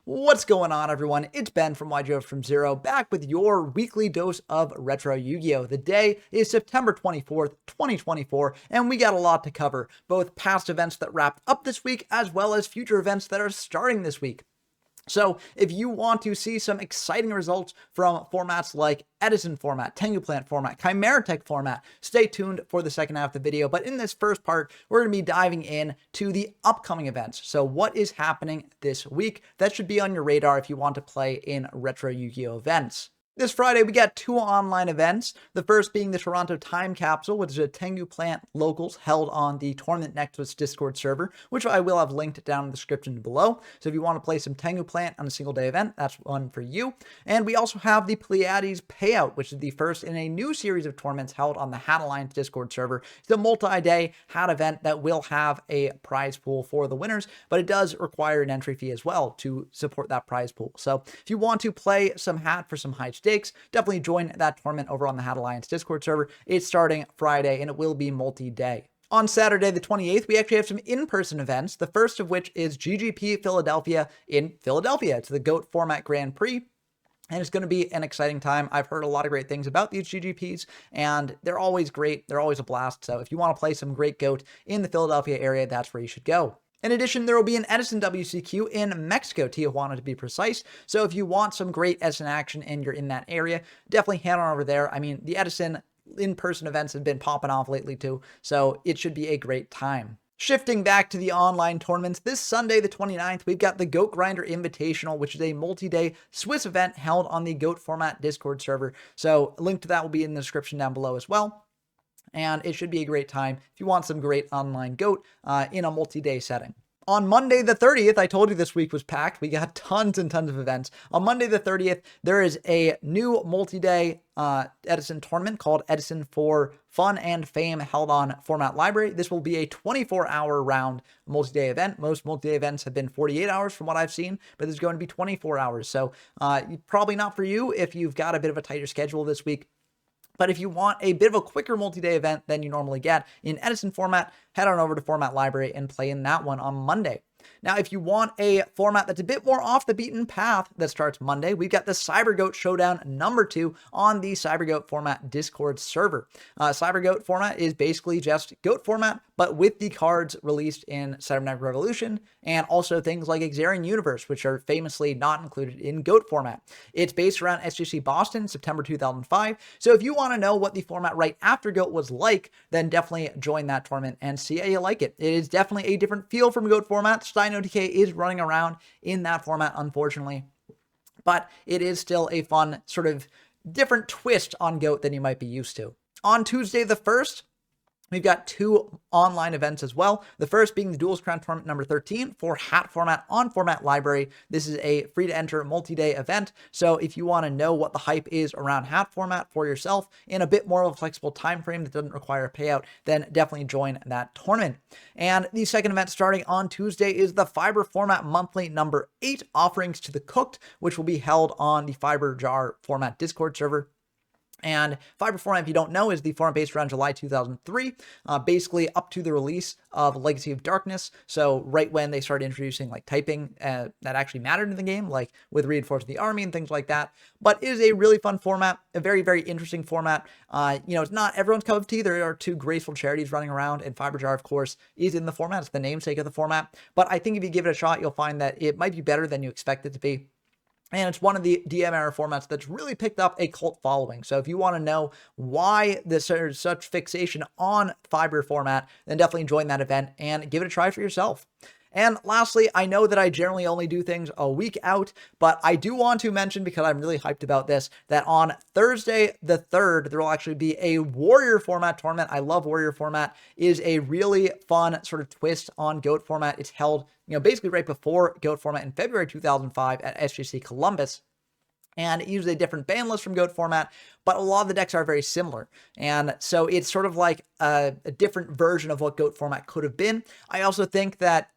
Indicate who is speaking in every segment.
Speaker 1: What's going on, everyone? It's Ben from YGO from Zero, back with your weekly dose of Retro Yu-Gi-Oh! The day is September 24th, 2024, and we got a lot to cover, both past events that wrapped up this week, as well as future events that are starting this week. So if you want to see some exciting results from formats like Edison format, Tengu Plant format, Chimeratech format, stay tuned for the second half of the video. But in this first part, we're going to be diving in to the upcoming events. So what is happening this week? That should be on your radar if you want to play in Retro Yu-Gi-Oh! Events. This Friday, we got two online events. The first being the Toronto Time Capsule, which is a Tengu Plant Locals held on the Tournament Nexus Discord server, which I will have linked down in the description below. So if you want to play some Tengu Plant on a single day event, that's one for you. And we also have the Pleiades Payout, which is the first in a new series of tournaments held on the Hat Alliance Discord server. It's a multi-day Hat event that will have a prize pool for the winners, but it does require an entry fee as well to support that prize pool. So if you want to play some Hat for some high stakes, definitely join that tournament over on the Hat Alliance Discord server. It's starting Friday and it will be multi-day. On Saturday, the 28th, we actually have some in-person events, the first of which is GGP Philadelphia in Philadelphia. It's the GOAT Format Grand Prix. And it's going to be an exciting time. I've heard a lot of great things about these GGPs, and they're always great. They're always a blast. So if you want to play some great GOAT in the Philadelphia area, that's where you should go. In addition, there will be an Edison WCQ in Mexico, Tijuana to be precise. So if you want some great Edison action and you're in that area, definitely head on over there. I mean, the Edison in-person events have been popping off lately too, so it should be a great time. Shifting back to the online tournaments, this Sunday, the 29th, we've got the Goat Grinder Invitational, which is a multi-day Swiss event held on the Goat Format Discord server. So a link to that will be in the description down below as well. And it should be a great time if you want some great online GOAT in a multi-day setting. On Monday the 30th, I told you this week was packed. We got tons and tons of events. On Monday the 30th, there is a new multi-day Edison tournament called Edison for Fun and Fame held on Format Library. This will be a 24-hour round multi-day event. Most multi-day events have been 48 hours from what I've seen, but this is going to be 24 hours. So probably not for you if you've got a bit of a tighter schedule this week. But if you want a bit of a quicker multi-day event than you normally get in Edison format, head on over to Format Library and play in that one on Monday. Now, if you want a format that's a bit more off the beaten path that starts Monday, we've got the CyberGoat Showdown #2 on the CyberGoat format Discord server. CyberGoat format is basically just GOAT format, but with the cards released in Cybernetic Revolution and also things like Exarian Universe, which are famously not included in GOAT format. It's based around SGC Boston, September 2005. So if you want to know what the format right after GOAT was like, then definitely join that tournament and see how you like it. It is definitely a different feel from GOAT format. Stein OTK is running around in that format, unfortunately, but it is still a fun sort of different twist on GOAT than you might be used to. On Tuesday the 1st, we've got two online events as well. The first being the Duel's Crown Tournament number 13 for Hat format on Format Library. This is a free-to-enter multi-day event. So if you want to know what the hype is around Hat format for yourself in a bit more of a flexible time frame that doesn't require a payout, then definitely join that tournament. And the second event starting on Tuesday is the Fiber Format Monthly number 8 Offerings to the Cooked, which will be held on the Fiber Jar format Discord server. And Fiber format, if you don't know, is the format based around July 2003, basically up to the release of Legacy of Darkness. So right when they started introducing like typing that actually mattered in the game, like with Reinforcing the Army and things like that. But it is a really fun format, a very, very interesting format. It's not everyone's cup of tea. There are two graceful charities running around, and Fiber Jar, of course, is in the format. It's the namesake of the format. But I think if you give it a shot, you'll find that it might be better than you expect it to be. And it's one of the DM era formats that's really picked up a cult following. So if you want to know why there's such fixation on Fiber format, then definitely join that event and give it a try for yourself. And lastly, I know that I generally only do things a week out, but I do want to mention, because I'm really hyped about this, that on Thursday the 3rd, there will actually be a Warrior format tournament. I love Warrior format. It is a really fun sort of twist on GOAT format. It's held, basically right before GOAT format in February 2005 at SGC Columbus. And it uses a different ban list from GOAT format, but a lot of the decks are very similar. And so it's sort of like a different version of what GOAT format could have been. I also think that,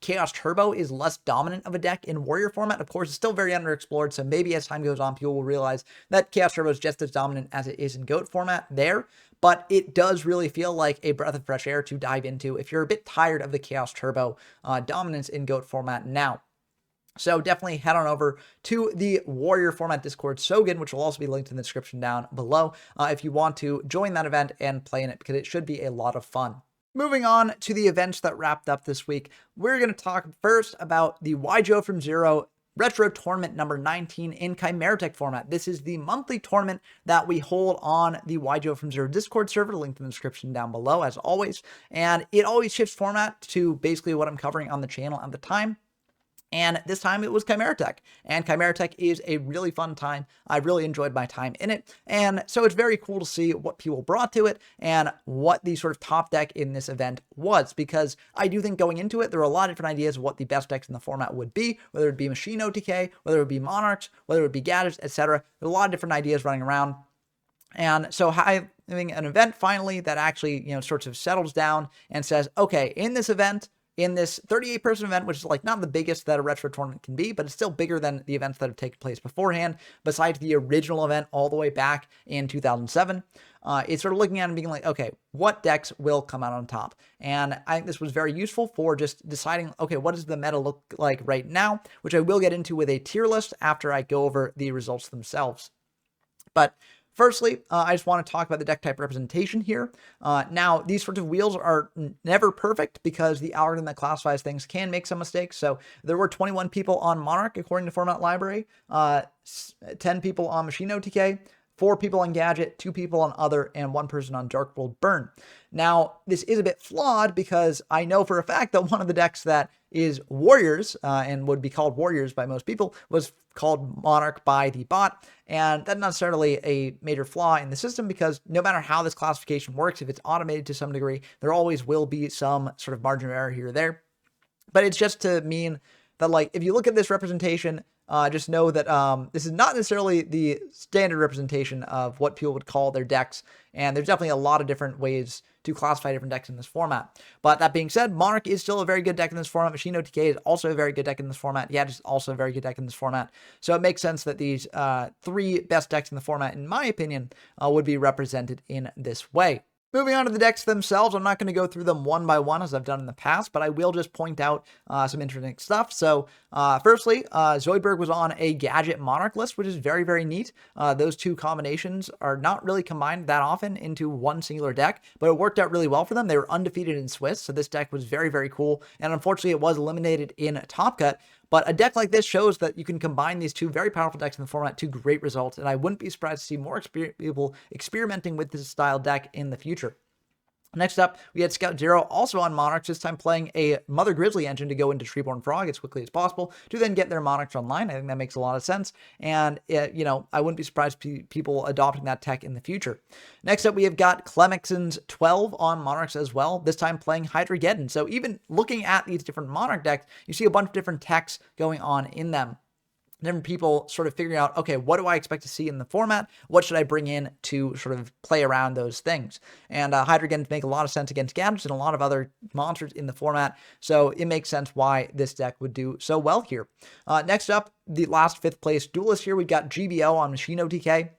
Speaker 1: Chaos Turbo is less dominant of a deck in Warrior format. Of course, it's still very underexplored, so maybe as time goes on, people will realize that Chaos Turbo is just as dominant as it is in GOAT format there. But it does really feel like a breath of fresh air to dive into if you're a bit tired of the Chaos Turbo dominance in GOAT format now. So definitely head on over to the Warrior Format Discord Sogan, which will also be linked in the description down below if you want to join that event and play in it, because it should be a lot of fun. Moving on to the events that wrapped up this week, we're going to talk first about the YGO from Zero Retro Tournament number 19 in Chimeratech format. This is the monthly tournament that we hold on the YGO from Zero Discord server, linked in the description down below as always. And it always shifts format to basically what I'm covering on the channel at the time. And this time it was Chimeratech, and Chimeratech is a really fun time. I really enjoyed my time in it, and so it's very cool to see what people brought to it and what the sort of top deck in this event was, because I do think going into it, there were a lot of different ideas of what the best decks in the format would be, whether it be Machine OTK, whether it would be Monarchs, whether it would be Gadgets, etc. There's a lot of different ideas running around. And so having an event finally that actually, sort of settles down and says, okay, in this event, in this 38-person event, which is like not the biggest that a retro tournament can be, but it's still bigger than the events that have taken place beforehand, besides the original event all the way back in 2007. It's sort of looking at it and being like, okay, what decks will come out on top? And I think this was very useful for just deciding, okay, what does the meta look like right now, which I will get into with a tier list after I go over the results themselves. But firstly, I just want to talk about the deck type representation here. Now, these sorts of wheels are never perfect because the algorithm that classifies things can make some mistakes. So there were 21 people on Monarch, according to Format Library, 10 people on Machine OTK, 4 people on Gadget, 2 people on Other, and 1 person on Dark World Burn. Now, this is a bit flawed because I know for a fact that one of the decks that is Warriors, and would be called Warriors by most people, was called Monarch by the bot, and that's not necessarily a major flaw in the system, because no matter how this classification works, if it's automated to some degree, there always will be some sort of margin of error here or there. But it's just to mean that, like, if you look at this representation, just know that this is not necessarily the standard representation of what people would call their decks, and there's definitely a lot of different ways to classify different decks in this format. But that being said, Monarch is still a very good deck in this format. Machine OTK is also a very good deck in this format. Yeah, it's also a very good deck in this format. So it makes sense that these 3 best decks in the format, in my opinion, would be represented in this way. Moving on to the decks themselves, I'm not going to go through them one by one as I've done in the past, but I will just point out some interesting stuff. So firstly, Zoidberg was on a Gadget Monarch list, which is very, very neat. Those 2 combinations are not really combined that often into one singular deck, but it worked out really well for them. They were undefeated in Swiss, so this deck was very, very cool. And unfortunately, it was eliminated in Top Cut. But a deck like this shows that you can combine these 2 very powerful decks in the format to great results, and I wouldn't be surprised to see more people experimenting with this style deck in the future. Next up, we had Scout Zero, also on Monarchs, this time playing a Mother Grizzly engine to go into Treeborn Frog as quickly as possible to then get their Monarchs online. I think that makes a lot of sense, and I wouldn't be surprised people adopting that tech in the future. Next up, we have got Clemexon's 12 on Monarchs as well, this time playing Hydrogeddon. So even looking at these different Monarch decks, you see a bunch of different techs going on in them. Different people sort of figuring out, okay, what do I expect to see in the format? What should I bring in to sort of play around those things? And Hydrogeddon make a lot of sense against Gadgets and a lot of other monsters in the format, so it makes sense why this deck would do so well here. Next up, the last 5th place duelist here, we've got GBO on Machine OTK.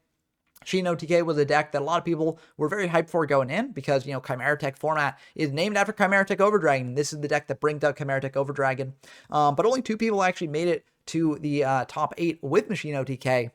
Speaker 1: Machine OTK was a deck that a lot of people were very hyped for going in because, Chimeratech format is named after Chimeratech Overdragon. This is the deck that brings out Chimeratech Overdragon. But only 2 people actually made it to the top 8 with Machine OTK,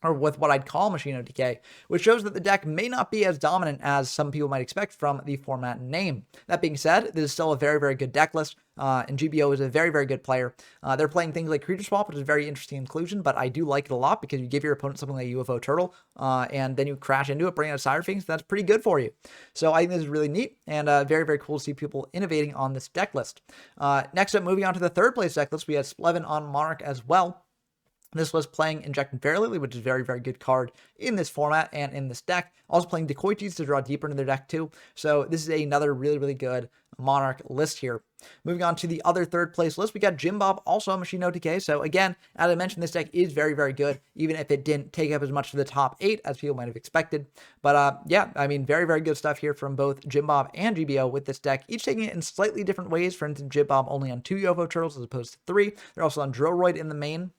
Speaker 1: or with what I'd call Machine OTK, which shows that the deck may not be as dominant as some people might expect from the format name. That being said, this is still a very, very good deck list, and GBO is a very, very good player. They're playing things like Creature Swap, which is a very interesting inclusion, but I do like it a lot because you give your opponent something like UFO Turtle, and then you crash into it, bring out a Cyber Sphinx. That's pretty good for you. So I think this is really neat, and very, very cool to see people innovating on this deck list. Next up, moving on to the 3rd place deck list, we had Splevin on Monarch as well. This was playing Inject Fairly, which is a very, very good card in this format and in this deck. Also playing Dacoites to draw deeper into their deck too. So this is another really, really good Monarch list here. Moving on to the other 3rd place list, we got Jim Bob also on Machine OTK. So again, as I mentioned, this deck is very, very good, even if it didn't take up as much of the top 8 as people might have expected. But yeah, I mean, very, very good stuff here from both Jim Bob and GBO with this deck, each taking it in slightly different ways. For instance, Jim Bob only on 2 UFO Turtles as opposed to 3. They're also on Drillroid in the main.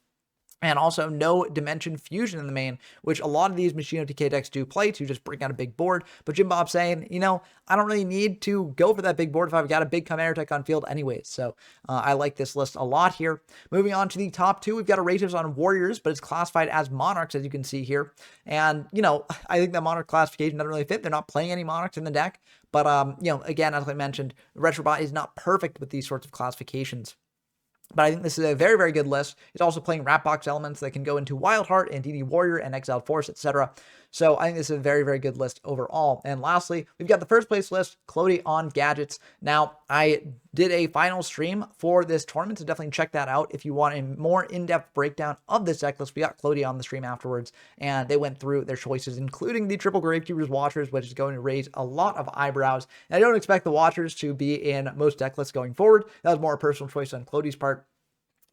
Speaker 1: and also no Dimension Fusion in the main, which a lot of these Machine OTK decks do play to just bring out a big board. But Jim Bob's saying, I don't really need to go for that big board if I've got a big Chimeratech on field anyways. So I like this list a lot here. Moving on to the top two, we've got Erasers on Warriors, but it's classified as Monarchs, as you can see here. And, I think that Monarch classification doesn't really fit. They're not playing any Monarchs in the deck. But, again, as I mentioned, Retrobot is not perfect with these sorts of classifications. But I think this is a very, very good list. It's also playing Ratbox elements that can go into Wild Heart and DD Warrior and Exiled Force, etc. So I think this is a very, very good list overall. And lastly, we've got the first place list, Clody on Gadgets. Now, I did a final stream for this tournament, so definitely check that out if you want a more in-depth breakdown of this deck list. We got Clody on the stream afterwards, and they went through their choices, including the Triple Gravekeeper's Watchers, which is going to raise a lot of eyebrows. And I don't expect the Watchers to be in most deck lists going forward. That was more a personal choice on Clody's part.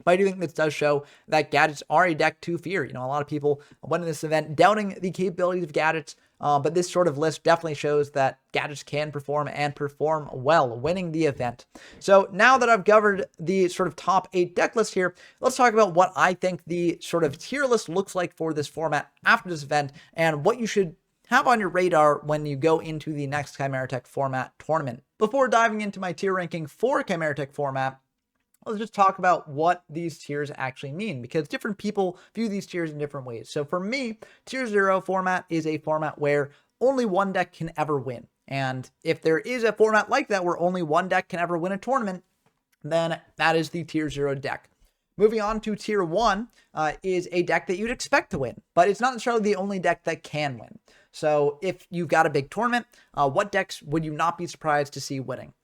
Speaker 1: But I do think this does show that Gadgets are a deck to fear. A lot of people went in this event doubting the capabilities of Gadgets, but this sort of list definitely shows that Gadgets can perform and perform well, winning the event. So now that I've covered the sort of top 8 deck list here, let's talk about what I think the sort of tier list looks like for this format after this event and what you should have on your radar when you go into the next Chimeratech format tournament. Before diving into my tier ranking for Chimeratech format, let's just talk about what these tiers actually mean, because different people view these tiers in different ways. So for me, tier 0 format is a format where only one deck can ever win. And if there is a format like that where only one deck can ever win a tournament, then that is the tier 0 deck. Moving on to tier 1 is a deck that you'd expect to win, but it's not necessarily the only deck that can win. So if you've got a big tournament, what decks would you not be surprised to see winning?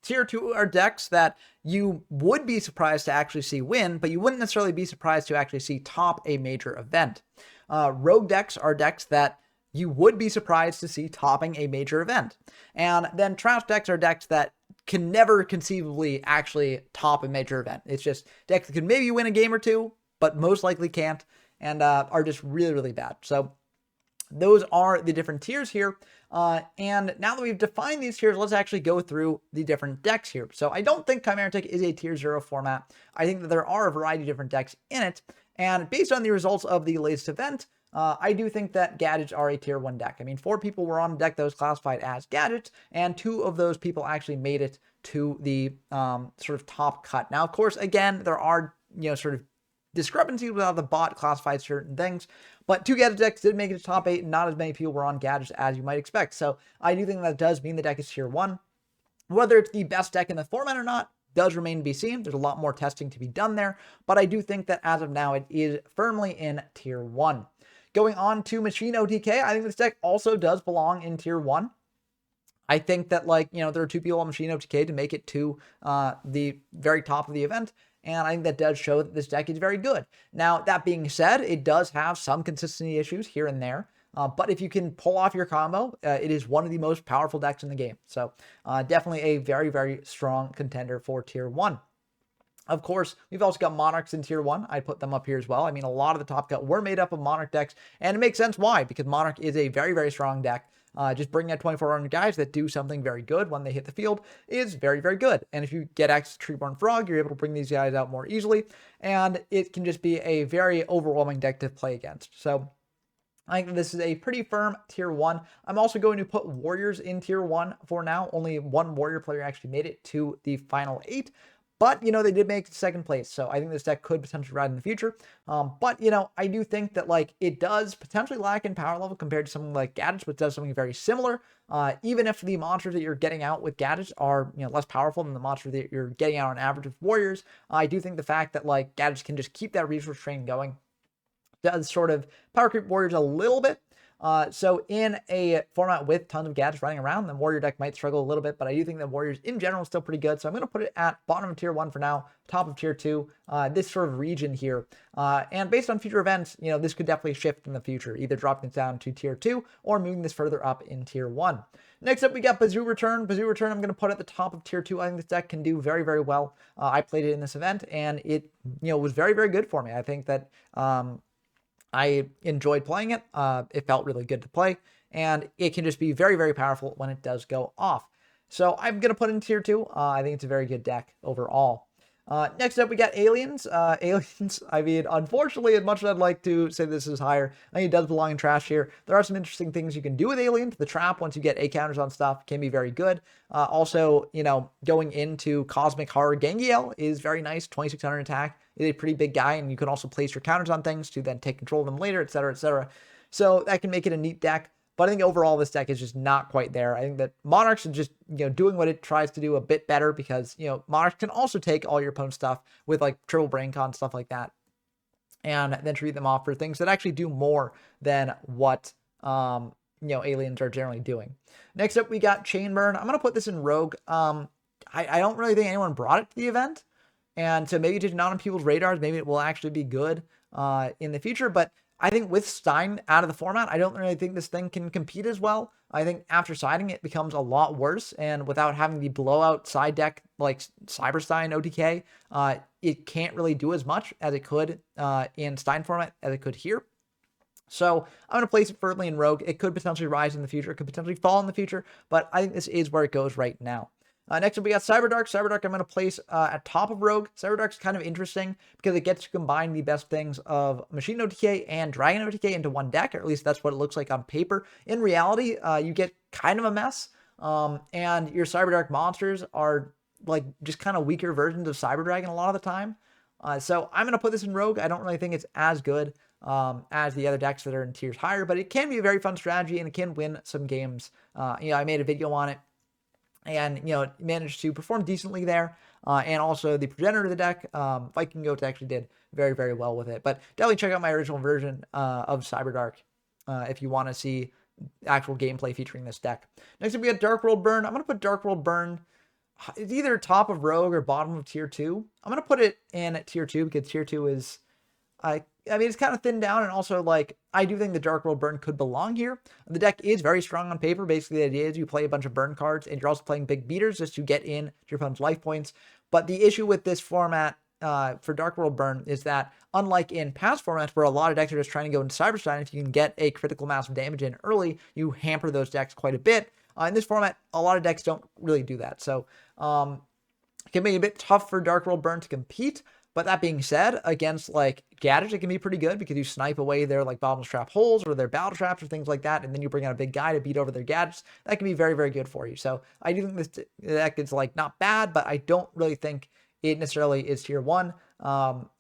Speaker 1: Tier 2 are decks that you would be surprised to actually see win, but you wouldn't necessarily be surprised to actually see top a major event. Rogue decks are decks that you would be surprised to see topping a major event. And then trash decks are decks that can never conceivably actually top a major event. It's just decks that can maybe win a game or two, but most likely can't, and are just really, really bad. So those are the different tiers here. And now that we've defined these tiers, let's actually go through the different decks here. So I don't think Chimeratech is a tier 0 format. I think that there are a variety of different decks in it. And based on the results of the latest event, I do think that Gadgets are a tier 1 deck. I mean, 4 people were on a deck that was classified as Gadgets, and 2 of those people actually made it to the sort of top cut. Now, of course, again, there are, sort of discrepancies with how the bot classifies certain things, but 2 Gadget decks did make it to top 8, and not as many people were on Gadgets as you might expect. So I do think that does mean the deck is tier 1. Whether it's the best deck in the format or not does remain to be seen. There's a lot more testing to be done there, but I do think that as of now, it is firmly in tier 1. Going on to Machine OTK, I think this deck also does belong in tier 1. I think that, there are 2 people on Machine OTK to make it to the very top of the event, and I think that does show that this deck is very good. Now, that being said, it does have some consistency issues here and there, but if you can pull off your combo, it is one of the most powerful decks in the game. So definitely a very, very strong contender for tier 1. Of course, we've also got Monarchs in tier 1. I put them up here as well. I mean, a lot of the top cut were made up of Monarch decks, and it makes sense why, because Monarch is a very, very strong deck. Just bringing out 2400 guys that do something very good when they hit the field is very, very good. And if you get access to Treeborn Frog, you're able to bring these guys out more easily, and it can just be a very overwhelming deck to play against. So I think this is a pretty firm tier 1. I'm also going to put Warriors in tier 1 for now. Only one Warrior player actually made it to the final 8. But, they did make second place, so I think this deck could potentially ride in the future. But, I do think that, it does potentially lack in power level compared to something like Gadgets, which does something very similar. Even if the monsters that you're getting out with Gadgets are, less powerful than the monsters that you're getting out on average with Warriors, I do think the fact that, Gadgets can just keep that resource train going does sort of power creep Warriors a little bit. So in a format with tons of Gadgets running around, the Warrior deck might struggle a little bit, but I do think that Warriors in general is still pretty good. So I'm going to put it at bottom of tier 1 for now, top of tier 2, this sort of region here. And based on future events, this could definitely shift in the future, either dropping this down to tier 2 or moving this further up in tier 1. Next up, we got Bazoo Return. Bazoo Return, I'm going to put at the top of tier 2. I think this deck can do very, very well. I played it in this event, and it, was very, very good for me. I think that, I enjoyed playing it. It felt really good to play, and it can just be very, very powerful when it does go off. So I'm going to put in tier 2. I think it's a very good deck overall. Next up, we got Aliens. Aliens, I mean, unfortunately, as much as I'd like to say this is higher, I think it does belong in trash here. There are some interesting things you can do with Aliens. The trap, once you get A counters on stuff, can be very good. Also, you know, going into Cosmic Horror Gangiel is very nice. 2600 attack is a pretty big guy, and you can also place your counters on things to then take control of them later, etc., etc. So that can make it a neat deck. But I think overall, this deck is just not quite there. I think that Monarchs are just, you know, doing what it tries to do a bit better because, you know, Monarchs can also take all your opponent's stuff with like triple brain con, stuff like that, and then treat them off for things that actually do more than what, you know, Aliens are generally doing. Next up, we got Chainburn. I'm going to put this in Rogue. I don't really think anyone brought it to the event. And so maybe just not on people's radars. Maybe it will actually be good in the future. But I think with Stein out of the format, I don't really think this thing can compete as well. I think after siding, it becomes a lot worse. And without having the blowout side deck like Cyberstein OTK, it can't really do as much as it could in Stein format as it could here. So I'm going to place it firmly in Rogue. It could potentially rise in the future. It could potentially fall in the future. But I think this is where it goes right now. Next up, we got Cyberdark. Cyberdark, I'm going to place at top of Rogue. Cyberdark's kind of interesting because it gets to combine the best things of Machine OTK and Dragon OTK into one deck, or at least that's what it looks like on paper. In reality, you get kind of a mess, and your Cyberdark monsters are like just kind of weaker versions of Cyberdragon a lot of the time. So I'm going to put this in Rogue. I don't really think it's as good as the other decks that are in tiers higher, but it can be a very fun strategy and it can win some games. You know, I made a video on it. And, you know, it managed to perform decently there. And also the progenitor of the deck, Viking Goats, actually did very, very well with it. But definitely check out my original version of Cyberdark if you want to see actual gameplay featuring this deck. Next up, we got Dark World Burn. I'm going to put Dark World Burn. It's either top of Rogue or bottom of Tier 2. I'm going to put it in at Tier 2 because Tier 2 is... I mean, it's kind of thinned down, and also, like, I do think the Dark World Burn could belong here. The deck is very strong on paper. Basically, the idea is you play a bunch of burn cards, and you're also playing big beaters just to get in to your opponent's life points. But the issue with this format for Dark World Burn is that, unlike in past formats where a lot of decks are just trying to go into Cyberstein, if you can get a critical mass of damage in early, you hamper those decks quite a bit. In this format, a lot of decks don't really do that. So, it can be a bit tough for Dark World Burn to compete. But that being said, against like gadgets, it can be pretty good because you snipe away their like bottomless trap holes or their battle traps or things like that, and then you bring out a big guy to beat over their gadgets. That can be very, very good for you. So I do think this deck is like not bad, but I don't really think it necessarily is tier 1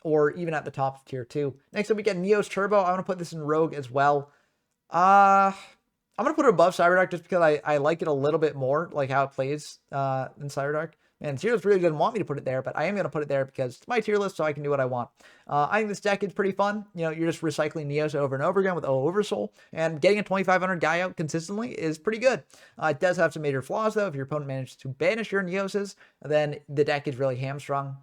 Speaker 1: or even at the top of tier 2. Next up, we get Neos Turbo. I'm going to put this in Rogue as well. I'm going to put it above Cyberdark just because I like it a little bit more, like how it plays in Cyberdark. And tier list really didn't want me to put it there, but I am going to put it there because it's my tier list, so I can do what I want. I think this deck is pretty fun. You know, you're just recycling Neos over and over again with O Oversoul, and getting a 2500 guy out consistently is pretty good. It does have some major flaws, though. If your opponent manages to banish your Neoses, then the deck is really hamstrung.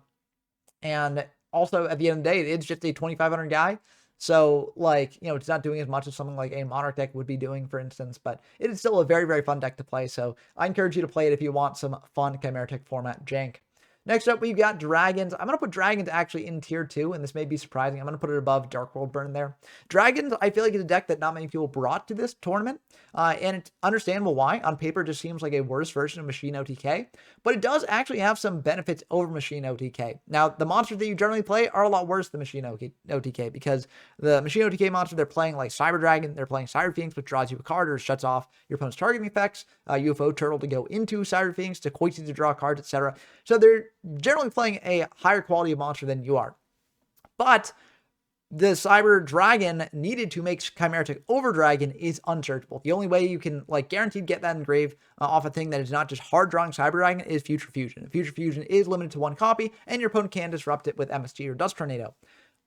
Speaker 1: And also, at the end of the day, it's just a 2500 guy. So, like, you know, it's not doing as much as something like a Monarch deck would be doing, for instance, but it is still a very, very fun deck to play. So I encourage you to play it if you want some fun Chimeratech format jank. Next up, we've got Dragons. I'm going to put Dragons actually in tier 2, and this may be surprising. I'm going to put it above Dark World Burn there. Dragons, I feel like, is a deck that not many people brought to this tournament, and it's understandable why. On paper, it just seems like a worse version of Machine OTK, but it does actually have some benefits over Machine OTK. Now, the monsters that you generally play are a lot worse than Machine OTK, because the Machine OTK monster, they're playing like Cyber Dragon, they're playing Cyber Phoenix, which draws you a card or shuts off your opponent's targeting effects, UFO Turtle to go into Cyber Phoenix, to Koichi to draw cards, etc. So they're generally playing a higher quality of monster than you are. But the Cyber Dragon needed to make Chimeratech over Dragon is unsearchable. The only way you can like guaranteed get that engraved off a thing that is not just hard drawing Cyber Dragon is Future Fusion. Future Fusion is limited to one copy, and your opponent can disrupt it with MSG or Dust Tornado.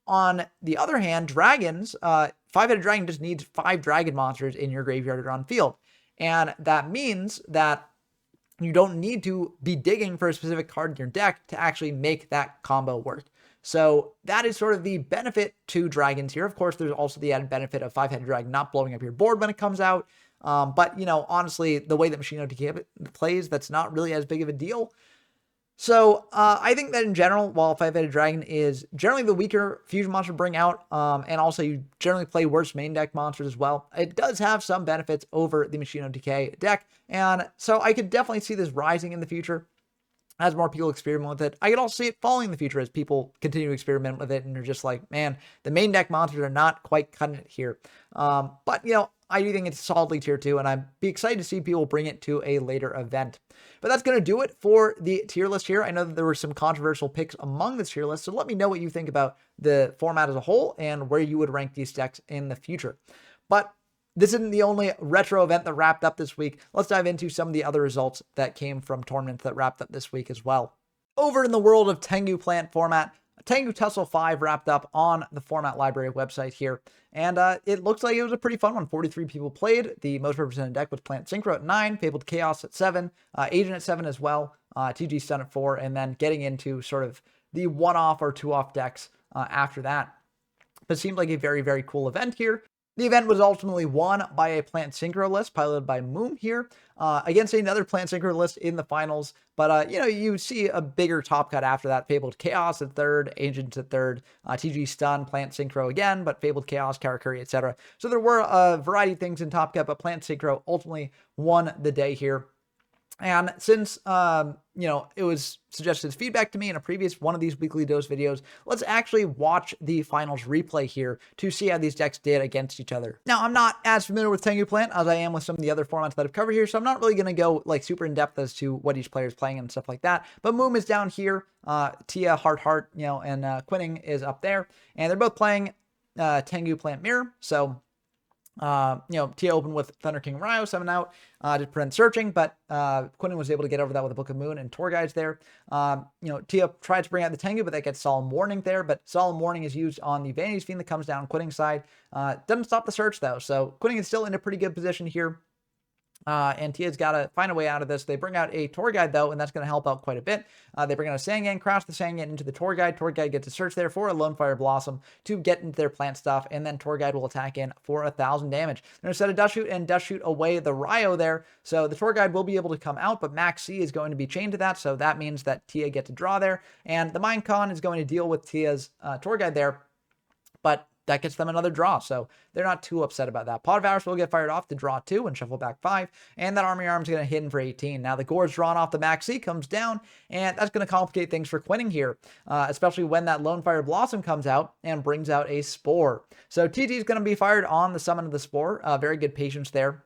Speaker 1: On the other hand, Dragons, 5-headed Dragon just needs 5 Dragon monsters in your graveyard or on field. And that means that you don't need to be digging for a specific card in your deck to actually make that combo work. So that is sort of the benefit to Dragons here. Of course, there's also the added benefit of 5-headed Dragon not blowing up your board when it comes out. But, you know, honestly, the way that Machine OTK plays, that's not really as big of a deal. So I think that in general, while 5-headed Dragon is generally the weaker fusion monster to bring out, and also you generally play worse main deck monsters as well, it does have some benefits over the Machine OTK deck, and so I could definitely see this rising in the future. as more people experiment with it. I could also see it falling in the future as people continue to experiment with it and are just like, man, the main deck monsters are not quite cutting it here. But, I do think it's solidly tier 2, and I'd be excited to see people bring it to a later event. But that's going to do it for the tier list here. I know that there were some controversial picks among the tier list, so let me know what you think about the format as a whole and where you would rank these decks in the future. But this isn't the only retro event that wrapped up this week. Let's dive into some of the other results that came from tournaments that wrapped up this week as well. Over in the world of Tengu plant format, Tengu Tussle 5 wrapped up on the format library website here, and it looks like it was a pretty fun one. 43 people played. The most represented deck was Plant Synchro at 9, Fabled Chaos at 7, Agent at 7 as well, TG Stun at 4, and then getting into sort of the one-off or two-off decks after that. But it seemed like a very, very cool event here. The event was ultimately won by a Plant Synchro list piloted by Moom here against another Plant Synchro list in the finals. But, you see a bigger top cut after that. Fabled Chaos at 3rd, Agents at 3rd, TG Stun, Plant Synchro again, but Fabled Chaos, Karakuri, etc. So there were a variety of things in top cut, but Plant Synchro ultimately won the day here. And since, it was suggested as feedback to me in a previous one of these weekly dose videos, let's actually watch the finals replay here to see how these decks did against each other. Now, I'm not as familiar with Tengu Plant as I am with some of the other formats that I've covered here, so I'm not really going to go like super in depth as to what each player is playing and stuff like that. But Moom is down here, Tia, Heart, and Quinning is up there, and they're both playing Tengu Plant Mirror, so Tia opened with Thunder King Ryo, 7 out, to prevent searching, but Quinlan was able to get over that with a Book of Moon and Tour Guides there. Tia tried to bring out the Tengu, but that gets Solemn Warning there, but Solemn Warning is used on the Vanity's Fiend that comes down Quinlan's side. Doesn't stop the search, though, so Quinlan is still in a pretty good position here. And Tia's got to find a way out of this. They bring out a Tour Guide, though, and that's going to help out quite a bit. They bring out a Sangan, crash the Sangan into the Tour Guide. Tour Guide gets a search there for a Lone Fire Blossom to get into their plant stuff, and then Tour Guide will attack in for 1,000 damage. They're going to set a Dust Shoot and Dust Shoot away the Ryo there, so the Tour Guide will be able to come out, but Max C is going to be chained to that, so that means that Tia gets a draw there, and the Mind Con is going to deal with Tia's Tour Guide there, but that gets them another draw, so they're not too upset about that. Pot of Avarice will get fired off to draw 2 and shuffle back 5, and that Army Arm is going to hit in for 18. Now the Gore's drawn off the Max C, comes down, and that's going to complicate things for Quinning here, especially when that Lone Fire Blossom comes out and brings out a Spore. So TT is going to be fired on the summon of the Spore. Very good patience there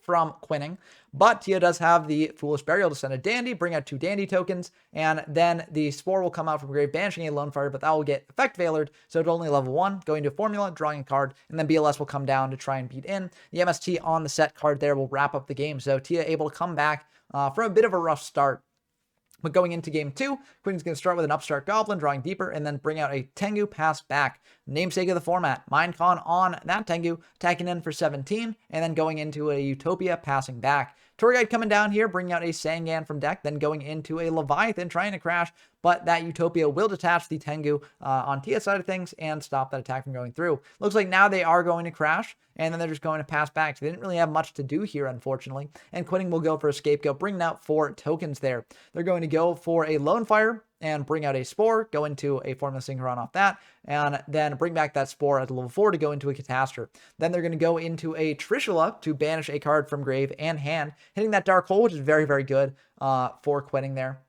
Speaker 1: from Quinning, but Tia does have the Foolish Burial to send a Dandy, bring out 2 Dandy tokens, and then the Spore will come out from grave, banishing a Lone Fire, but that will get Effect Veilered, so it's only level 1, going to Formula, drawing a card, and then BLS will come down to try and beat in. The MST on the set card there will wrap up the game, so Tia able to come back from a bit of a rough start. But going into game 2, Queen's going to start with an Upstart Goblin, drawing deeper, and then bring out a Tengu Pass Back. Namesake of the format. Mind Con on that Tengu, attacking in for 17, and then going into a Utopia, passing back. Tour Guide coming down here, bringing out a Sangan from deck, then going into a Leviathan, trying to crash, but that Utopia will detach the Tengu on Tia's side of things and stop that attack from going through. Looks like now they are going to crash, and then they're just going to pass back. So they didn't really have much to do here, unfortunately. And Quinning will go for a Scapegoat, bringing out 4 tokens there. They're going to go for a Lone Fire and bring out a Spore, go into a Formula Synchron off that, and then bring back that Spore at level 4 to go into a Catastrophe. Then they're going to go into a Trishula to banish a card from grave and hand, hitting that Dark Hole, which is very, very good for Quinning there.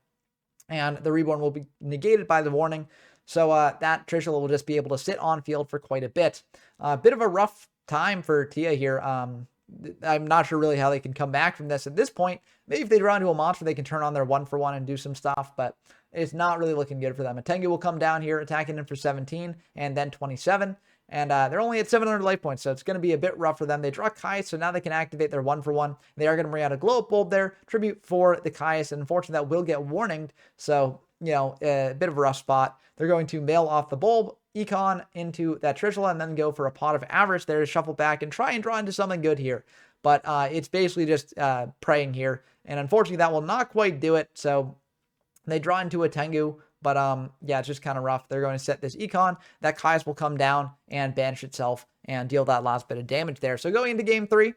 Speaker 1: And the Reborn will be negated by the warning, so that Trishula will just be able to sit on field for quite a bit. A bit of a rough time for Tia here. I'm not sure really how they can come back from this at this point. Maybe if they draw into a monster, they can turn on their 1-for-1 and do some stuff, but it's not really looking good for them. A Tengu will come down here, attacking in for 17 and then 27, and they're only at 700 life points, so it's going to be a bit rough for them. They draw Caius, so now they can activate their 1-for-1. They are going to bring out a Glow Up Bulb there, tribute for the Caius, and unfortunately that will get warninged, so, a bit of a rough spot. They're going to mail off the Bulb, Econ into that Trishula, and then go for a Pot of Avarice there to shuffle back and try and draw into something good here. But it's basically just praying here, and unfortunately that will not quite do it, so they draw into a Tengu, but yeah, it's just kind of rough. They're going to set this Econ. That Caius will come down and banish itself and deal that last bit of damage there. So going into game 3,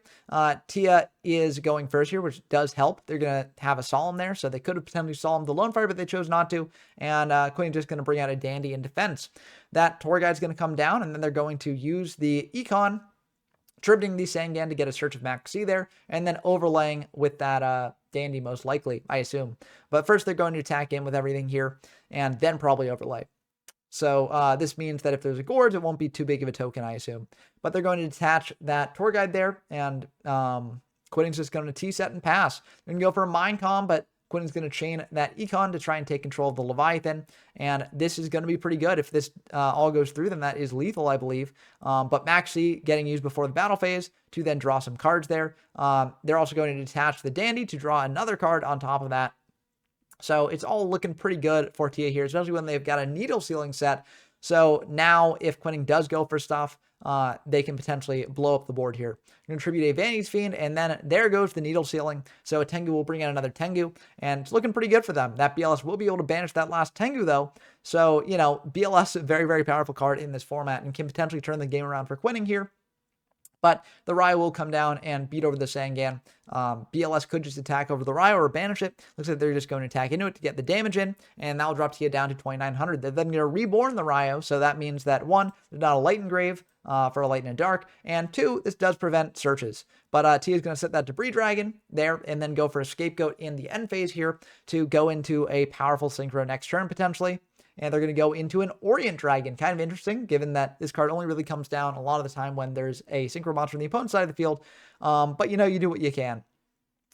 Speaker 1: Tia is going first here, which does help. They're going to have a Solemn there, so they could have potentially Solemn the Lone Fire, but they chose not to, and Queen just going to bring out a Dandy in defense. That Tour Guide's going to come down, and then they're going to use the Econ attributing the Sangan to get a search of Maxi there, and then overlaying with that Dandy most likely, I assume. But first they're going to attack in with everything here, and then probably overlay. So this means that if there's a Gorge, it won't be too big of a token, I assume. But they're going to detach that Tour Guide there, and Quitting's just going to T-set and pass. They're going to go for a Mind Calm, but Quitting's going to chain that Econ to try and take control of the Leviathan, and this is going to be pretty good. If this all goes through, then that is lethal, I believe. But Maxi getting used before the battle phase to then draw some cards there. They're also going to detach the Dandy to draw another card on top of that. So it's all looking pretty good for Tia here, especially when they've got a Needle Sealing set. So now if Quitting does go for stuff, they can potentially blow up the board here. You're going to tribute a Vanity's Fiend, and then there goes the Needle Sealing. So a Tengu will bring in another Tengu, and it's looking pretty good for them. That BLS will be able to banish that last Tengu, though. So, you know, BLS, a very, very powerful card in this format, and can potentially turn the game around for Quitting here. But the Ryo will come down and beat over the Sangan. BLS could just attack over the Ryo or banish it. Looks like they're just going to attack into it to get the damage in, and that will drop Tia down to 2,900. They're then going to reborn the Ryo, so that means that 1, there's not a Light Engrave for a Light and a Dark, and 2, this does prevent searches. But Tia is going to set that Debris Dragon there, and then go for a Scapegoat in the end phase here to go into a powerful Synchro next turn, potentially. And they're going to go into an Orient Dragon. Kind of interesting, given that this card only really comes down a lot of the time when there's a Synchro monster on the opponent's side of the field. But, you know, you do what you can.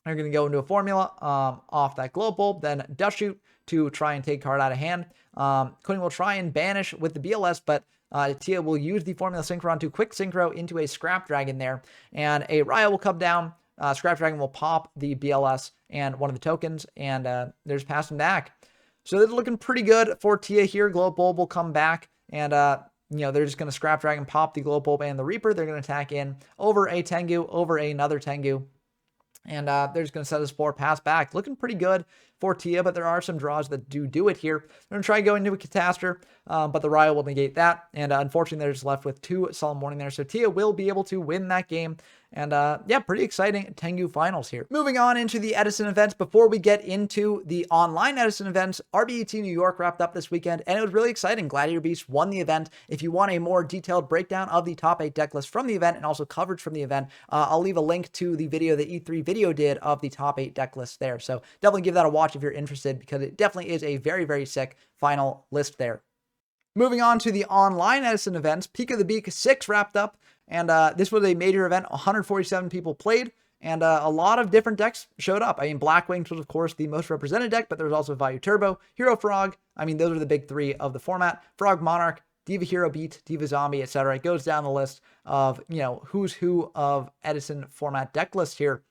Speaker 1: They're going to go into a Formula off that Glow Bulb, then Dust Shoot to try and take card out of hand. Quitting will try and banish with the BLS, but Tia will use the Formula Synchron to quick Synchro into a Scrap Dragon there. And a Ryo will come down. Scrap Dragon will pop the BLS and one of the tokens, and there's passing back. So they're looking pretty good for Tia here. Glow Bulb will come back, and you know, they're just going to Scrap Dragon, pop the Glow Bulb and the Reaper. They're going to attack in over a Tengu, over another Tengu, and they're just going to set a Spore, pass back. Looking pretty good for Tia, but there are some draws that do it here. They're going to try going into a Catastor, but the Ryo will negate that, and unfortunately they're just left with 2 Solemn Warning there. So Tia will be able to win that game. And yeah, pretty exciting Tengu finals here. Moving on into the Edison events. Before we get into the online Edison events, RBET New York wrapped up this weekend, and it was really exciting. Gladiator Beast won the event. If you want a more detailed breakdown of the top 8 deck list from the event and also coverage from the event, I'll leave a link to the video that E3 Video did of the top 8 deck list there. So definitely give that a watch if you're interested, because it definitely is a very, very sick final list there. Moving on to the online Edison events, Peak of the Beak 6 wrapped up, and this was a major event. 147 people played, and a lot of different decks showed up. I mean, Black Wings was, of course, the most represented deck, but there was also Value Turbo, Hero Frog. I mean, those are the big 3 of the format. Frog Monarch, Diva Hero Beat, Diva Zombie, etc. It goes down the list of, you know, who's who of Edison format deck list here.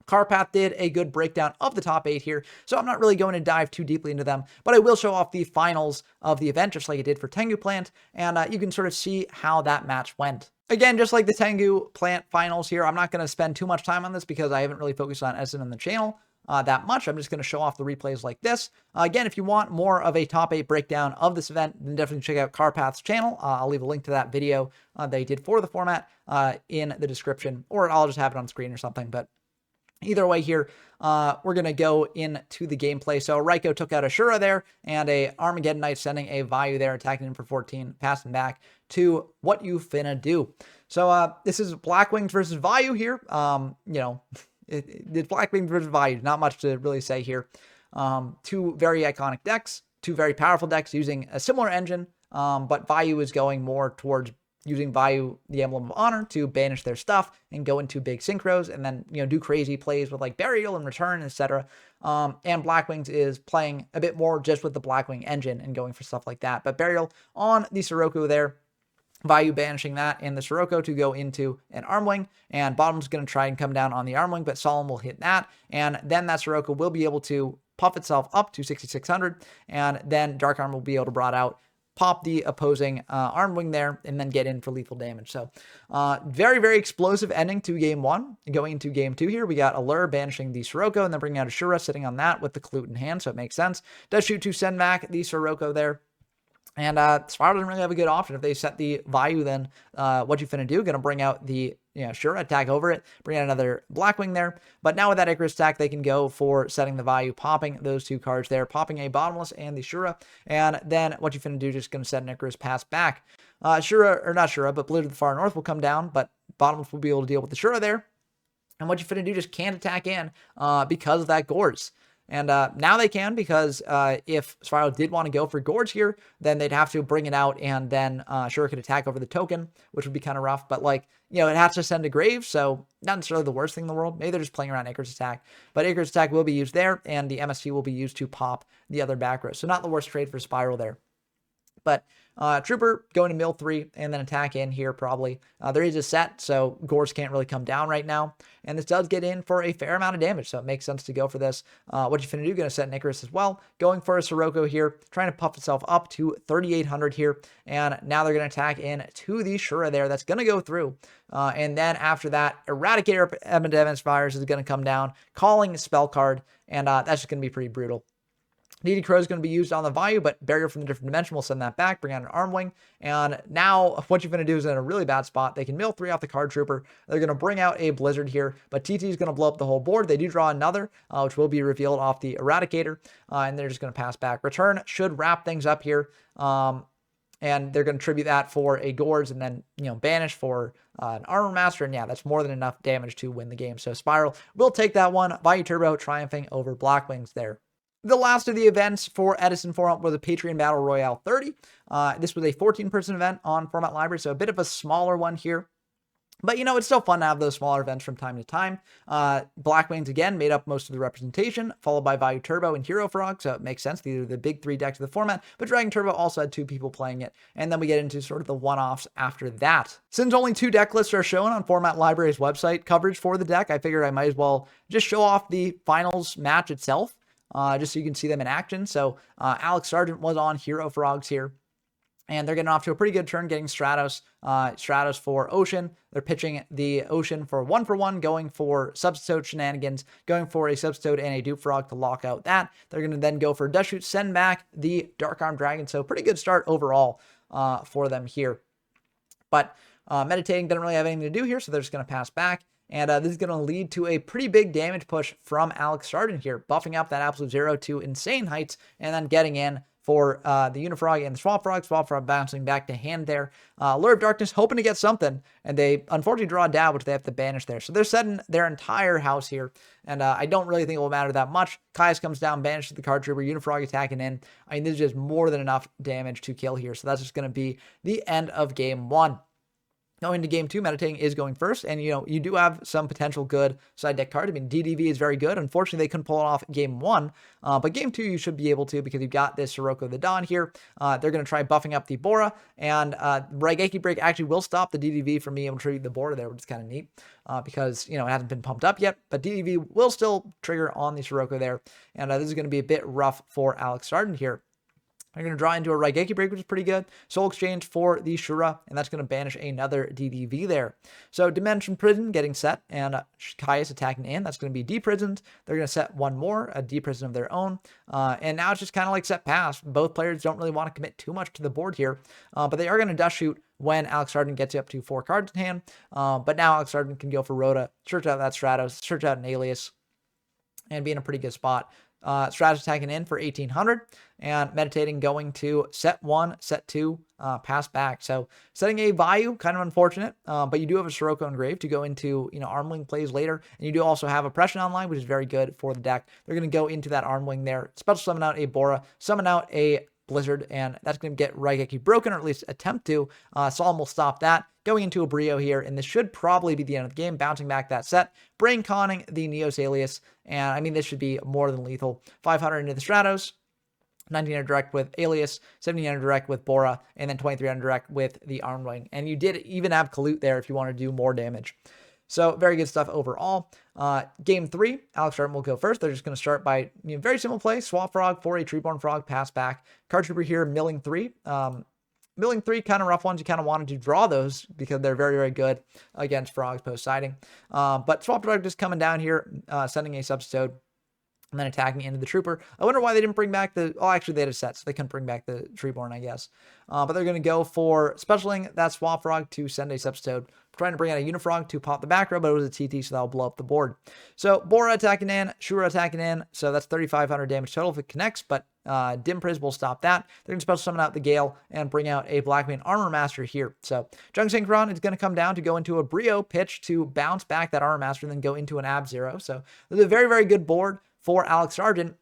Speaker 1: Carpath did a good breakdown of the top 8 here, so I'm not really going to dive too deeply into them, but I will show off the finals of the event, just like I did for Tengu Plant, and you can sort of see how that match went. Again, just like the Tengu Plant finals here, I'm not going to spend too much time on this because I haven't really focused on Edison on the channel that much. I'm just going to show off the replays like this. Again, if you want more of a top 8 breakdown of this event, then definitely check out Carpath's channel. I'll leave a link to that video they did for the format in the description, or I'll just have it on screen or something, but either way here, we're going to go into the gameplay. So Raiko took out Ashura there, and a Armageddon Knight sending a Vayu there, attacking him for 14, passing back to What You Finna Do. So this is Black Wings versus Vayu here. You know, it's Black Wings versus Vayu. Not much to really say here. 2 very iconic decks, 2 very powerful decks using a similar engine, but Vayu is going more towards using Vayu, the Emblem of Honor, to banish their stuff and go into big synchros, and then, you know, do crazy plays with like Burial and Return, etc. And Blackwings is playing a bit more just with the Blackwing engine and going for stuff like that. But Burial on the Sirocco there, Vayu banishing that and the Sirocco to go into an Armwing, and Bottom's going to try and come down on the Armwing, but Solemn will hit that, and then that Sirocco will be able to puff itself up to 6,600, and then Dark Arm will be able to brought out, pop the opposing Armwing there, and then get in for lethal damage. So very, very explosive ending to game 1. Going into game 2 here, we got Allure banishing the Sirocco, and then bringing out Ashura, sitting on that with the Clute in hand, so it makes sense. Does shoot to send back the Sirocco there. And Spiral doesn't really have a good option. If they set the Vayu, then What You Finna Do? Going to bring out the, you know, sure, attack over it, bring out another Blackwing there. But now with that Icarus attack, they can go for setting the Vayu, popping those 2 cards there, popping a Bottomless and the Shura. And then What You Finna Do, just going to set an Icarus, pass back. Shura, or not Shura, but Blue to the Far North will come down, but bottoms will be able to deal with the Shura there. And what you finna do, just can't attack in because of that Gorz. And now they can, because if Spiral did want to go for Gorge here, then they'd have to bring it out, and then Shura could attack over the token, which would be kind of rough. But, like, you know, it has to send a Grave, so not necessarily the worst thing in the world. Maybe they're just playing around Icarus Attack. But Icarus Attack will be used there, and the MST will be used to pop the other back row. So not the worst trade for Spiral there. But Trooper going to mill 3 and then attack in here probably. There is a set, so Gorz can't really come down right now. And this does get in for a fair amount of damage, so it makes sense to go for this. What you finna do, going to set an Icarus as well. Going for a Sirocco here, trying to puff itself up to 3,800 here. And now they're going to attack in to the Shura there. That's going to go through. And then after that, Eradicator Epidemic Virus is going to come down, calling Spell Card, and that's just going to be pretty brutal. DD Crow is going to be used on the Vayu, but Barrier from the Different Dimension will send that back, bring out an Arm Wing. And now what you're going to do is in a really bad spot. They can mill 3 off the Card Trooper. They're going to bring out a Blizzard here, but TT is going to blow up the whole board. They do draw another, which will be revealed off the Eradicator, and they're just going to pass back. Return should wrap things up here. And they're going to tribute that for a Gorz, and then, you know, banish for an Armor Master. And yeah, that's more than enough damage to win the game. So Spiral will take that one. Vayu Turbo triumphing over Blackwings there. The last of the events for Edison Forum was a Patreon Battle Royale 30. This was a 14-person event on Format Library, so a bit of a smaller one here. But, you know, it's still fun to have those smaller events from time to time. Blackwings, again, made up most of the representation, followed by Vayu Turbo and Hero Frog, so it makes sense. These are the big 3 decks of the format, but Dragon Turbo also had 2 people playing it, and then we get into sort of the one-offs after that. Since only 2 deck lists are shown on Format Library's website coverage for the deck, I figured I might as well just show off the finals match itself. Just so you can see them in action. So Alex Sargent was on Hero Frogs here, and they're getting off to a pretty good turn, getting Stratos. Stratos for Ocean. They're pitching the Ocean for 1-for-1, going for Substitute Shenanigans, going for a Substitute and a Dupe Frog to lock out that. They're going to then go for Dust Shoot, send back the Dark Arm Dragon. So pretty good start overall for them here. But Meditating didn't really have anything to do here, so they're just going to pass back. And this is going to lead to a pretty big damage push from Alex Sargent here, buffing up that Absolute Zero to insane heights, and then getting in for the Unifrog and the Swamp Frog. Swamp Frog bouncing back to hand there. Lure of Darkness hoping to get something, and they unfortunately draw a Dab, which they have to banish there. So they're setting their entire house here, and I don't really think it will matter that much. Caius comes down, banishes the Card Trooper, Unifrog attacking in. I mean, this is just more than enough damage to kill here, so that's just going to be the end of game 1. Going into game 2, Meditating is going first, and, you know, you do have some potential good side deck cards. I mean, DDV is very good. Unfortunately, they couldn't pull it off game 1, but game 2 you should be able to, because you've got this Sirocco the Dawn here. They're going to try buffing up the Bora, and Raigeki Break actually will stop the DDV from being able to trigger the Bora there, which is kind of neat, because, you know, it hasn't been pumped up yet, but DDV will still trigger on the Sirocco there, and this is going to be a bit rough for Alex Sargent here. They're going to draw into a Raigeki Break, which is pretty good. Soul Exchange for the Shura, and that's going to banish another DDV there. So Dimension Prison getting set, and Caius attacking in. That's going to be deprisoned. They're going to set one more, a deprison of their own. And now it's just kind of like set pass. Both players don't really want to commit too much to the board here, but they are going to Dust Shoot when Alex Sargent gets up to 4 cards in hand. But now Alex Sargent can go for Rhoda, search out that Stratos, search out an Alias, and be in a pretty good spot. Stratos attacking in for 1,800, and Meditating going to set 1, set 2, pass back. So setting a Vayu, kind of unfortunate, but you do have a Sirocco engraved to go into, you know, Armwing plays later, and you do also have Oppression online, which is very good for the deck. They're going to go into that Armwing there, special summon out a Bora, summon out a Blizzard, and that's going to get Raigeki broken, or at least attempt to. Solemn will stop that. Going into a Brio here, and this should probably be the end of the game, bouncing back that set, brain conning the Neos Alias, and I mean, this should be more than lethal. 500 into the Stratos, 1,900 direct with Alias, 1,700 direct with Bora, and then 2,300 direct with the Armwing. And you did even have Kalut there if you want to do more damage. So very good stuff overall. Game 3, Alex Sargent will go first. They're just going to start by, you know, very simple play. Swamp Frog for a Treeborn Frog, pass back. Card Trooper here, milling 3. Milling 3, kind of rough ones. You kind of wanted to draw those because they're very, very good against Frogs post-siding. But Swamp Frog just coming down here, sending a Substitute, and then attacking into the Trooper. I wonder why they didn't bring back the... Oh, actually, they had a set, so they couldn't bring back the Treeborn, I guess. But they're going to go for specialing that Swamp Frog to send a Substitute. Trying to bring out a Unifrog to pop the back row, but it was a TT, so that'll blow up the board. So Bora attacking in, Shura attacking in, so that's 3,500 damage total if it connects, but Dim Priz will stop that. They're going to special summon out the Gale and bring out a Blackmane Armor Master here. So Jung Synchron is going to come down to go into a Brio pitch to bounce back that Armor Master and then go into an Ab Zero. So this is a very, very good board for Alex Sargent.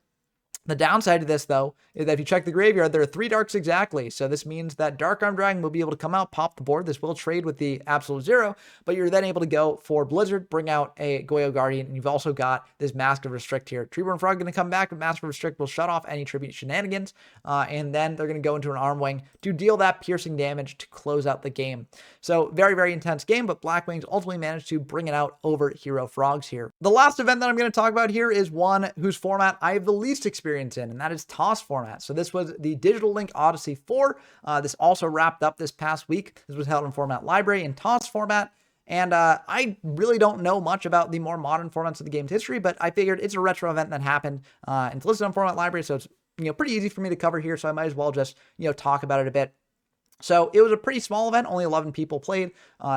Speaker 1: The downside of this, though, is that if you check the graveyard, there are 3 darks exactly. So this means that Dark Arm Dragon will be able to come out, pop the board. This will trade with the Absolute Zero, but you're then able to go for Blizzard, bring out a Goyo Guardian, and you've also got this Mask of Restrict here. Treeborn Frog going to come back, but Mask of Restrict will shut off any Tribute shenanigans, and then they're going to go into an Arm Wing to deal that piercing damage to close out the game. So very, very intense game, but Black Wings ultimately managed to bring it out over Hero Frogs here. The last event that I'm going to talk about here is one whose format I have the least experience in, and that is TOS format. So this was the Digital Link Odyssey 4. This also wrapped up this past week. This was held in Format Library in TOS format. And I really don't know much about the more modern formats of the game's history, but I figured it's a retro event that happened and it's listed on Format Library, so it's pretty easy for me to cover here. So I might as well just talk about it a bit. So it was a pretty small event, only 11 people played.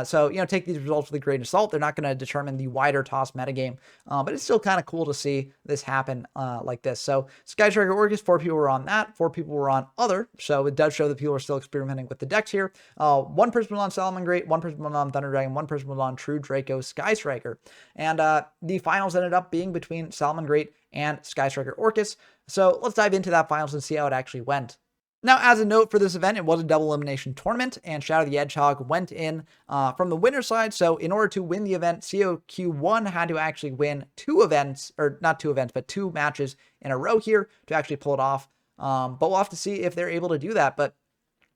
Speaker 1: So take these results with a grain of salt. They're not going to determine the wider TOS metagame, but it's still kind of cool to see this happen like this. So Sky Striker Orcus, 4 people were on that, 4 people were on other. So it does show that people are still experimenting with the decks here. 1 person was on Salomon Great, 1 person was on Thunder Dragon, 1 person was on True Draco Sky Striker. And the finals ended up being between Salomon Great and Sky Striker Orcus. So let's dive into that finals and see how it actually went. Now, as a note for this event, it was a double elimination tournament, and Shadow the Hedgehog went in from the winner's side. So in order to win the event, COQ1 had to actually win 2 events, or not 2 events, but 2 matches in a row here to actually pull it off. But we'll have to see if they're able to do that. But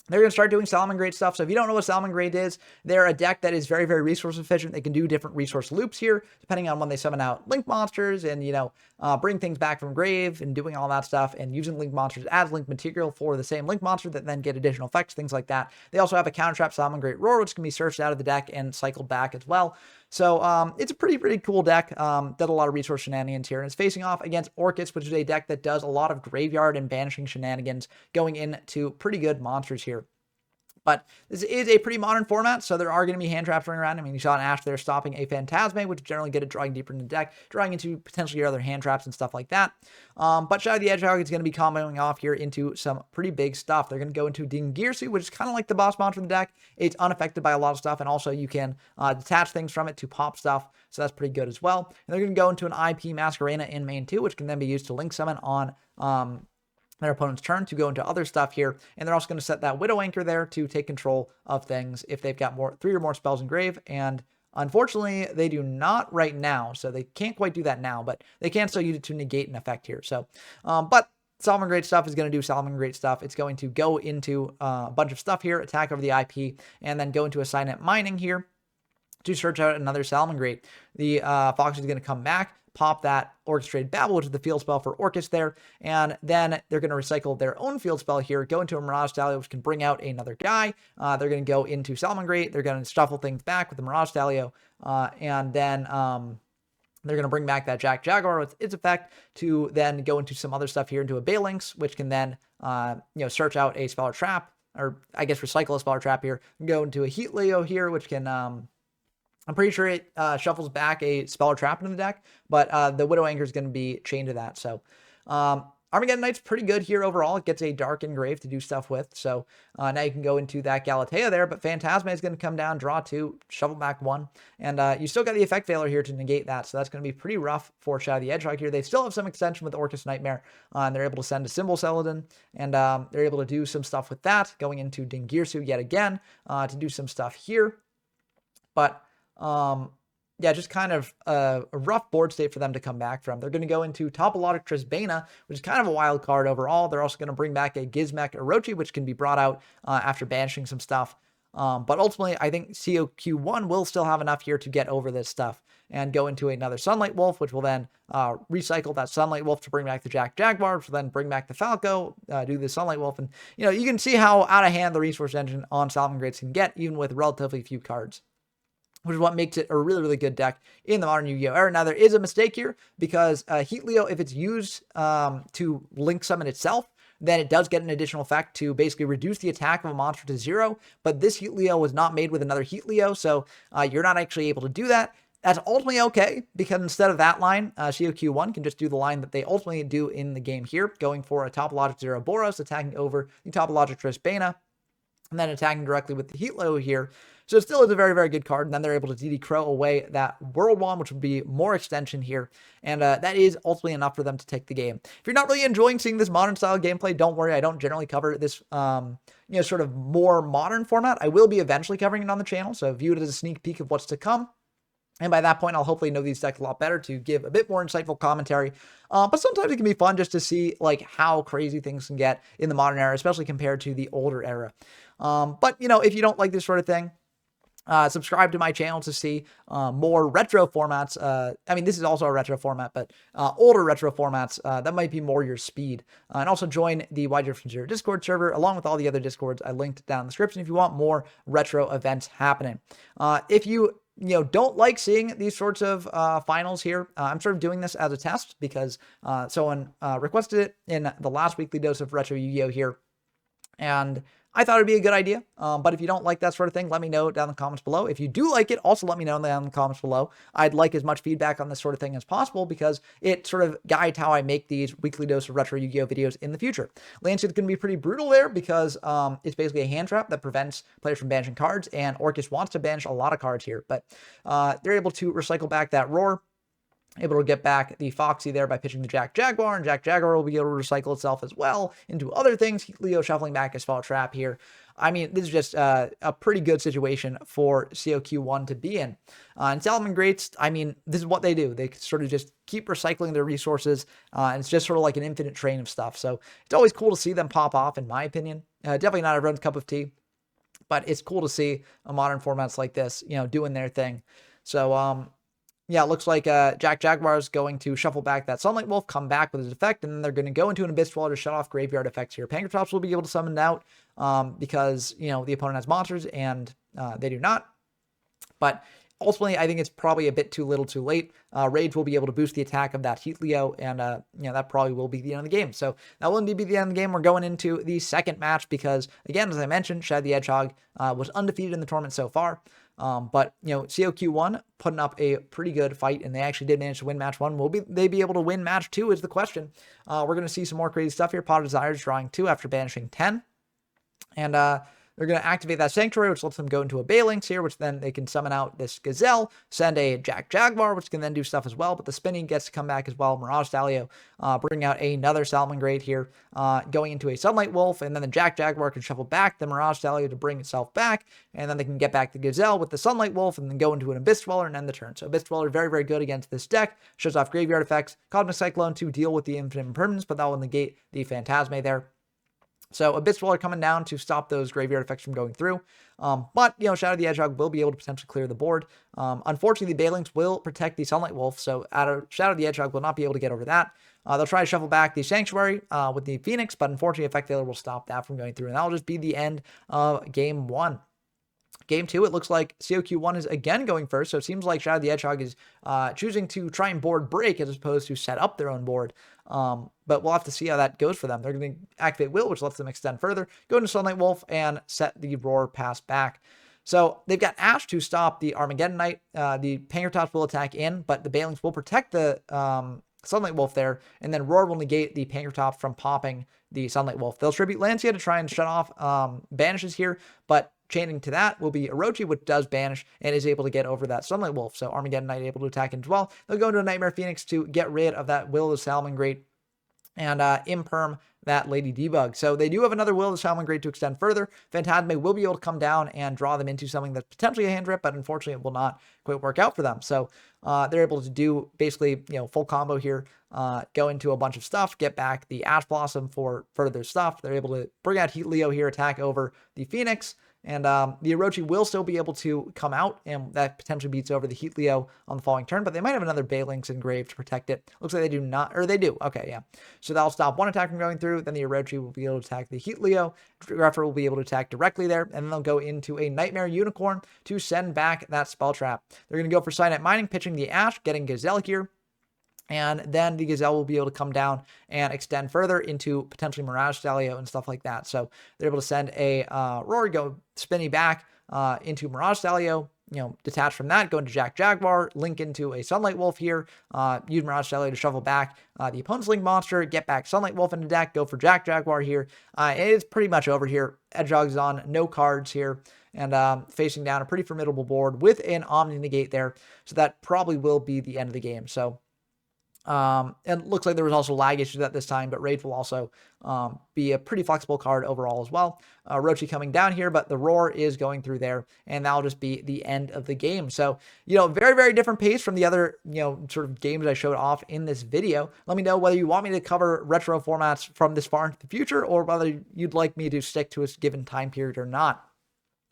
Speaker 1: they're going to start doing Salomon Great stuff. So if you don't know what Salomon Great is, they're a deck that is very, very resource efficient. They can do different resource loops here, depending on when they summon out Link monsters and, bring things back from grave and doing all that stuff and using Link monsters as Link material for the same Link monster that then get additional effects, things like that. They also have a counter trap Salomon Great Roar, which can be searched out of the deck and cycled back as well. So it's a pretty cool deck. Does a lot of resource shenanigans here. And it's facing off against Orcus, which is a deck that does a lot of graveyard and banishing shenanigans going into pretty good monsters here. But this is a pretty modern format, so there are going to be hand traps running around. I mean, you saw an Ash there stopping a Phantasme, which generally get it drawing deeper in the deck, drawing into potentially your other hand traps and stuff like that. But Shadow the Hedgehog is going to be comboing off here into some pretty big stuff. They're going to go into Dingirsu, which is kind of like the boss monster in the deck. It's unaffected by a lot of stuff, and also you can detach things from it to pop stuff, so that's pretty good as well. And they're going to go into an IP Masquerena in main 2, which can then be used to link summon on their opponent's turn to go into other stuff here. And they're also going to set that Widow Anchor there to take control of things if they've got 3 or more spells in grave. And unfortunately, they do not right now. So they can't quite do that now, but they can still use it to negate an effect here. So, but Salomon Great stuff is going to do Salomon Great stuff. It's going to go into a bunch of stuff here, attack over the IP, and then go into a Signet Mining here to search out another Salomon Great. The Fox is going to come back, pop that Orchestrated Babble, which is the field spell for Orcus there, and then they're going to recycle their own field spell here, go into a Mirage Stallion, which can bring out another guy. They're going to go into Salomon Great. They're going to shuffle things back with the Mirage Stallion, and then they're going to bring back that Jack Jaguar with its effect to then go into some other stuff here, into a Balinx, which can then search out a spell or trap, or I guess recycle a spell or trap here, go into a Heat Leo here, which can I'm pretty sure it shuffles back a spell or trap into the deck, but the Widow Anchor is going to be chained to that. So Armageddon Knight's pretty good here overall. It gets a Dark Engrave to do stuff with. So now you can go into that Galatea there, but Phantasma is going to come down, draw 2, shuffle back 1. And you still got the Effect Veiler here to negate that. So that's going to be pretty rough for Shadow the Hedgehog here. They still have some extension with Orcus Nightmare. And they're able to send a Symbol Celadon. And they're able to do some stuff with that, going into Dingirsu yet again to do some stuff here. But yeah, just kind of a rough board state for them to come back from. They're going to go into Topologic Trisbana, which is kind of a wild card overall. They're also going to bring back a Gizmek Orochi, which can be brought out after banishing some stuff. But ultimately, I think COQ1 will still have enough here to get over this stuff and go into another Sunlight Wolf, which will then recycle that Sunlight Wolf to bring back the Jack Jaguar, which will then bring back the Falco, do the Sunlight Wolf. And, you can see how out of hand the resource engine on Salomon Greats can get, even with relatively few cards, which is what makes it a really, really good deck in the modern Yu-Gi-Oh! Era. Now, there is a mistake here because Heat Leo, if it's used to link summon itself, then it does get an additional effect to basically reduce the attack of a monster to 0. But this Heat Leo was not made with another Heat Leo, so you're not actually able to do that. That's ultimately okay, because instead of that line, COQ1 can just do the line that they ultimately do in the game here, going for a Topologic Zero Boros, attacking over the Topologic Trispana, and then attacking directly with the Heatlo here. So it still is a very, very good card. And then they're able to DD Crow away that World Wand, which would be more extension here. And that is ultimately enough for them to take the game. If you're not really enjoying seeing this modern style gameplay, don't worry. I don't generally cover this, sort of more modern format. I will be eventually covering it on the channel. So view it as a sneak peek of what's to come. And by that point, I'll hopefully know these decks a lot better to give a bit more insightful commentary. But sometimes it can be fun just to see like how crazy things can get in the modern era, especially compared to the older era. But, if you don't like this sort of thing, subscribe to my channel to see more retro formats. This is also a retro format, but older retro formats that might be more your speed. And also join the YJ from Zero Discord server, along with all the other Discords I linked down in the description if you want more retro events happening. If you don't like seeing these sorts of finals here, I'm sort of doing this as a test because someone requested it in the last weekly dose of Retro Yu-Gi-Oh! Here. And I thought it'd be a good idea. But if you don't like that sort of thing, let me know down in the comments below. If you do like it, also let me know down in the comments below. I'd like as much feedback on this sort of thing as possible because it sort of guides how I make these weekly dose of Retro Yu-Gi-Oh! Videos in the future. Lancet's going to be pretty brutal there because it's basically a hand trap that prevents players from banishing cards, and Orcus wants to banish a lot of cards here. But they're able to recycle back that Roar. Able to get back the Foxy there by pitching the Jack Jaguar, and Jack Jaguar will be able to recycle itself as well into other things. Leo shuffling back his Fall Trap here. This is just a pretty good situation for COQ1 to be in. And Salamangreats, this is what they do. They sort of just keep recycling their resources, and it's just sort of like an infinite train of stuff. So it's always cool to see them pop off, in my opinion. Definitely not everyone's cup of tea, but it's cool to see modern formats like this, doing their thing. So, yeah, it looks like Jack Jaguar is going to shuffle back that Sunlight Wolf, come back with his effect, and then they're going to go into an Abyss Dweller to shut off graveyard effects here. Pankratops will be able to summon out because, the opponent has monsters and they do not. But ultimately, I think it's probably a bit too little too late. Rage will be able to boost the attack of that Heatleo, and that probably will be the end of the game. So that will indeed be the end of the game. We're going into the second match because, again, as I mentioned, Shadow the Hedgehog was undefeated in the tournament so far. But COQ1 putting up a pretty good fight, and they actually did manage to win match 1. Will they be able to win match 2 is the question. We're going to see some more crazy stuff here. Pot of Desires drawing 2 after banishing 10. And they're going to activate that Sanctuary, which lets them go into a Balinx here, which then they can summon out this Gazelle, send a Jack Jaguar, which can then do stuff as well, but the spinning gets to come back as well. Mirage Stallion, bring out another Salamangreat here, going into a Sunlight Wolf, and then the Jack Jaguar can shuffle back the Mirage Stallion to bring itself back, and then they can get back the Gazelle with the Sunlight Wolf, and then go into an Abyss Dweller and end the turn. So Abyss Dweller, very, very good against this deck, shuts off graveyard effects, Cosmic Cyclone to deal with the Infinite Impermanence, but that will negate the Phantasme there. So Abyss Dweller coming down to stop those graveyard effects from going through. But Shadow the Hedgehog will be able to potentially clear the board. Unfortunately, the Balinx will protect the Sunlight Wolf, so Shadow the Hedgehog will not be able to get over that. They'll try to shuffle back the Sanctuary with the Phoenix, but unfortunately, Effect Failure will stop that from going through, and that'll just be the end of Game 1. Game 2, it looks like COQ1 is again going first, so it seems like Shadow the Hedgehog is choosing to try and board break as opposed to set up their own board. But we'll have to see how that goes for them. They're going to activate Will, which lets them extend further, go into Sunlight Wolf, and set the Roar pass back. So they've got Ash to stop the Armageddon Knight. The Pankratops will attack in, but the Balinx will protect the Sunlight Wolf there, and then Roar will negate the Pankratops from popping the Sunlight Wolf. They'll tribute Lancia to try and shut off banishes here, but chaining to that will be Orochi, which does banish and is able to get over that Sunlight Wolf. So Armageddon Knight able to attack as well. They'll go into a Nightmare Phoenix to get rid of that Will of the Salamangreat and imperm that Lady Debug. So they do have another Will of the Salamangreat to extend further. Phantasme will be able to come down and draw them into something that's potentially a hand trip, but unfortunately it will not quite work out for them. So they're able to do basically, full combo here, go into a bunch of stuff, get back the Ash Blossom for further stuff. They're able to bring out Heatleo here, attack over the Phoenix, and the Orochi will still be able to come out, and that potentially beats over the Heatleo on the following turn, but they might have another Balinx engraved to protect it. Looks like they do not, or they do. Okay, yeah. So that'll stop one attack from going through, then the Orochi will be able to attack the Heatleo, Greffer will be able to attack directly there, and then they'll go into a Nightmare Unicorn to send back that Spell Trap. They're going to go for Cyanite Mining, pitching the Ash, getting Gazelle here, and then the Gazelle will be able to come down and extend further into potentially Mirage Stallion and stuff like that. So they're able to send a Roar, go spinny back into Mirage Stallion, detach from that, go into Jack Jaguar, link into a Sunlight Wolf here, use Mirage Stellar to shuffle back the opponent's Link Monster, get back Sunlight Wolf into deck, go for Jack Jaguar here. It's pretty much over here. Hedgehog's on, no cards here, and facing down a pretty formidable board with an Omni Negate there, so that probably will be the end of the game. So and it looks like there was also lag issues at this time, but Rage will also be a pretty flexible card overall as well. Rochi coming down here, but the Roar is going through there, and that'll just be the end of the game. So, very, very different pace from the other, sort of games I showed off in this video. Let me know whether you want me to cover retro formats from this far into the future, or whether you'd like me to stick to a given time period or not.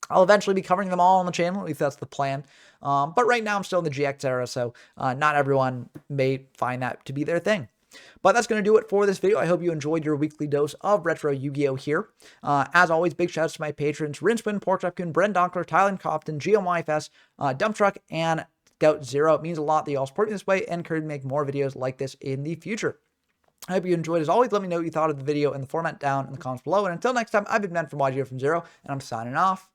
Speaker 1: I'll eventually be covering them all on the channel, at least that's the plan. But right now I'm still in the GX era, so not everyone may find that to be their thing. But that's going to do it for this video. I hope you enjoyed your weekly dose of retro Yu-Gi-Oh! Here. As always, big shouts to my patrons, Rinspin, Porkchopkin, Bren Donkler, Tylen Cofton, GMYFS, Dump Truck, and Scout Zero. It means a lot that you all support me this way and encourage me to make more videos like this in the future. I hope you enjoyed. As always, let me know what you thought of the video and the format down in the comments below. And until next time, I've been Ben from YGO from Zero, and I'm signing off.